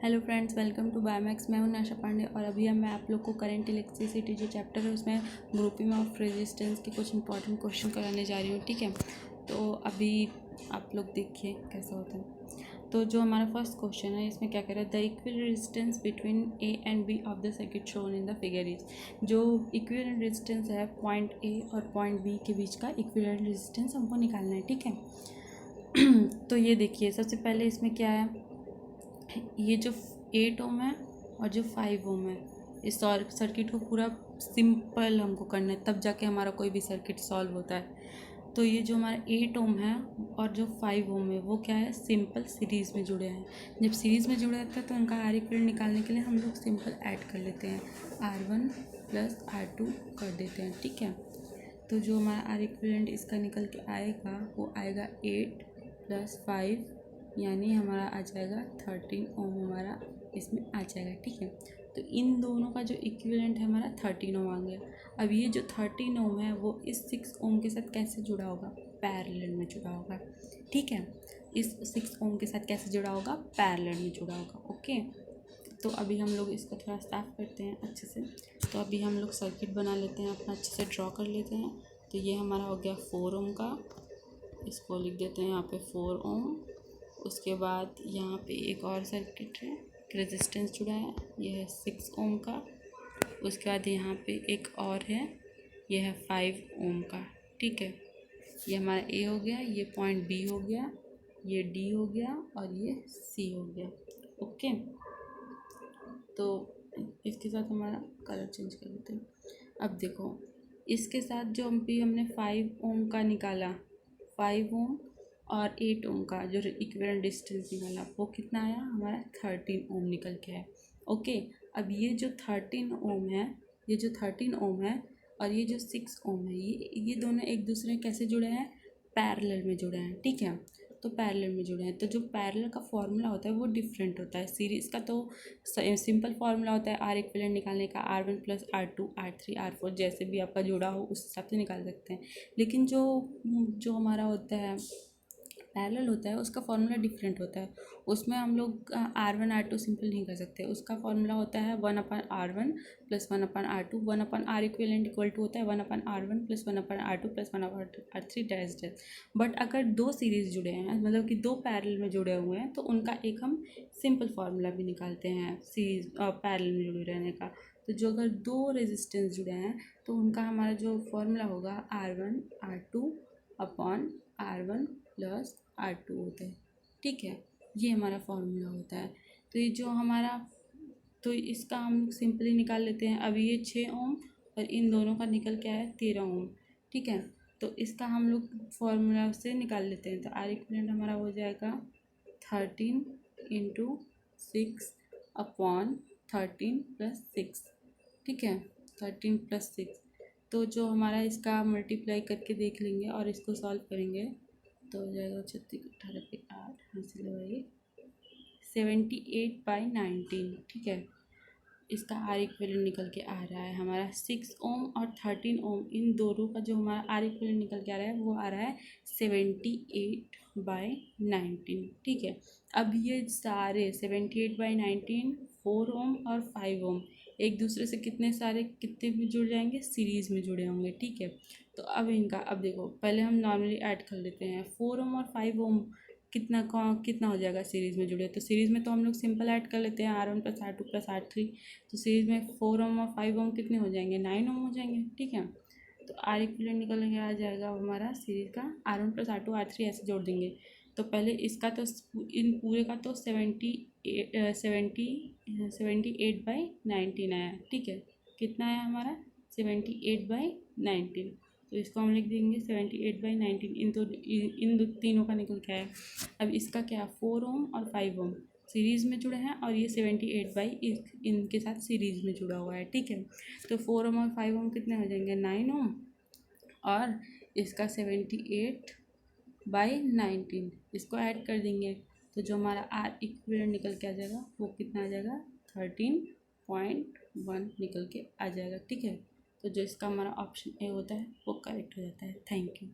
Hello friends, welcome to Biomax. मैं हूं नाशा पांडे और अभी मैं आप लोग को करंट इलेक्ट्रिसिटी जो चैप्टर है उसमें ग्रुपिंग ऑफ रेजिस्टेंस के कुछ इंपॉर्टेंट क्वेश्चन कराने जा रही हूँ। ठीक है, तो अभी आप लोग देखिए कैसा होता है। तो जो हमारा फर्स्ट क्वेश्चन है इसमें क्या कह रहा है, the equivalent resistance between A and B of the circuit shown in the figure is. जो इक्विवेलेंट रेजिस्टेंस है पॉइंट ए और पॉइंट बी के बीच का इक्विवेलेंट रेजिस्टेंस हमको निकालना है। ठीक है तो ये देखिए, सबसे पहले इसमें क्या है, ये जो 8 ओम है और जो 5 ओम है, इस सर्किट को पूरा सिंपल हमको करना है, तब जाके हमारा कोई भी सर्किट सॉल्व होता है। तो ये जो हमारा 8 ओम है और जो 5 ओम है वो क्या है, सिंपल सीरीज़ में जुड़े हैं। जब सीरीज़ में जुड़े रहता है तो उनका आर इक्विवेलेंट निकालने के लिए हम लोग सिंपल ऐड कर लेते हैं, R1 प्लस R2 कर देते हैं। ठीक है, तो जो हमारा आर इक्विवेलेंट इसका निकल के आएगा वो आएगा 8 प्लस 5, यानी हमारा आ जाएगा 13 ओम, हमारा इसमें आ जाएगा। ठीक है, तो इन दोनों का जो इक्विवेलेंट है हमारा 13 ओम आ गया। अब ये जो 13 ओम है वो इस 6 ओम के साथ कैसे जुड़ा होगा, पैरेलल में जुड़ा होगा। ठीक है, इस 6 ओम के साथ कैसे जुड़ा होगा, पैरेलल में जुड़ा होगा। ओके, तो अभी हम लोग इसको थोड़ा साफ करते हैं अच्छे से। तो अभी हम लोग सर्किट बना लेते हैं, अपना अच्छे से ड्रॉ कर लेते हैं। तो ये हमारा हो गया 4 ओम का, इसको लिख देते हैं यहाँ पे 4 ओम। उसके बाद यहाँ पे एक और सर्किट है, रेजिस्टेंस जुड़ा है, ये है 6 ओम का। उसके बाद यहाँ पे एक और है, ये है 5 ओम का। ठीक है, ये हमारा ए हो गया, ये पॉइंट बी हो गया, ये डी हो गया और ये सी हो गया। ओके, तो इसके साथ हमारा कलर चेंज कर देते हैं। अब देखो, इसके साथ जो हमने 5 ओम का निकाला, 5 ओम और 8 ओम का जो इक्विवेलेंट डिस्टेंस निकाला वो कितना आया, हमारा 13 ओम निकल के आया। ओके, अब ये जो 13 ओम है, ये जो 13 ओम है और ये जो 6 ओम है, ये दोनों एक दूसरे कैसे जुड़े हैं, पैरेलल में जुड़े हैं। ठीक है, तो पैरेलल में जुड़े हैं, तो जो पैरेलल का फॉर्मूला होता है वो डिफरेंट होता है। सीरीज़ का तो सिंपल फार्मूला होता है आर इक्विवेलेंट निकालने का, R1 plus R2 R3 R4 जैसे भी आपका जुड़ा हो उस हिसाब से निकाल सकते हैं। लेकिन जो जो हमारा होता है पैरेलल होता है उसका फॉर्मूला डिफरेंट होता है। उसमें हम लोग R1 R2 सिंपल नहीं कर सकते, उसका फॉर्मूला होता है 1/R1 plus 1/R2। 1/R equivalent equal to होता है 1/R1 plus 1/R2 plus 1/R3 dash dash. But अगर दो सीरीज़ जुड़े हैं, मतलब कि दो पैरेलल में जुड़े हुए हैं, तो उनका एक हम सिंपल फार्मूला भी निकालते हैं सीरीज पैरेलल में जुड़े रहने का। तो जो अगर दो रेजिस्टेंस जुड़े हैं तो उनका हमारा जो फॉर्मूला होगा R1 R2 upon R1 plus R2 होता है। ठीक है, ये हमारा फॉर्मूला होता है। तो ये जो हमारा, तो इसका हम लोग सिंपली निकाल लेते हैं। अभी ये 6 ओम और इन दोनों का निकल के आया 13 ओम। ठीक है, तो इसका हम लोग फॉर्मूला से निकाल लेते हैं। तो आर इक्विवेलेंट हमारा हो जाएगा 13 इंटू 6 अपॉन 13 प्लस 6। ठीक है, 13 प्लस 6, तो जो हमारा इसका मल्टीप्लाई करके देख लेंगे और इसको सॉल्व करेंगे तो हो जाएगा 36 18 पे 8 हासिल लगाइए 78/19। ठीक है, इसका आर इक्विवेलेंट निकल के आ रहा है हमारा 6 ओम और 13 ओम, इन दोनों का जो हमारा आर इक्विवेलेंट निकल के आ रहा है वो आ रहा है 78/19। ठीक है, अब ये सारे 78/19 4 ओम और 5 ओम एक दूसरे से कितने भी जुड़ जाएंगे, सीरीज़ में जुड़े होंगे। ठीक है, तो अब इनका, अब देखो पहले हम नॉर्मली ऐड कर लेते हैं। 4 ओम और 5 ओम कितना हो जाएगा सीरीज़ में जुड़े, तो सीरीज़ में तो हम लोग सिंपल ऐड कर लेते हैं R1 plus R2 plus R3। तो सीरीज़ में 4 ओम और 5 ओम कितने हो जाएंगे, 9 ओम हो जाएंगे। ठीक है, तो आर इक्विवेलेंट निकल के आ जाएगा हमारा सीरीज़ का R1 प्लस R2 R3 ऐसे जोड़ देंगे। तो पहले इसका तो इन पूरे का तो 78/19 आया। ठीक है, कितना आया हमारा 78/19, तो इसको हम लिख देंगे 78/19। इन तीनों का निकल के आया। अब इसका क्या, 4 ओम और 5 ओम सीरीज़ में जुड़े हैं और ये 78 इनके साथ सीरीज़ में जुड़ा हुआ है। ठीक है, तो 4 ओम और 5 ओम कितने हो जाएंगे, 9 ओम, और इसका 78/19 इसको ऐड कर देंगे। तो जो हमारा आर इक्विवेलेंट निकल के आ जाएगा वो कितना आ जाएगा, 13.1 निकल के आ जाएगा। ठीक है, तो जो इसका हमारा ऑप्शन ए होता है वो करेक्ट हो जाता है। Thank you.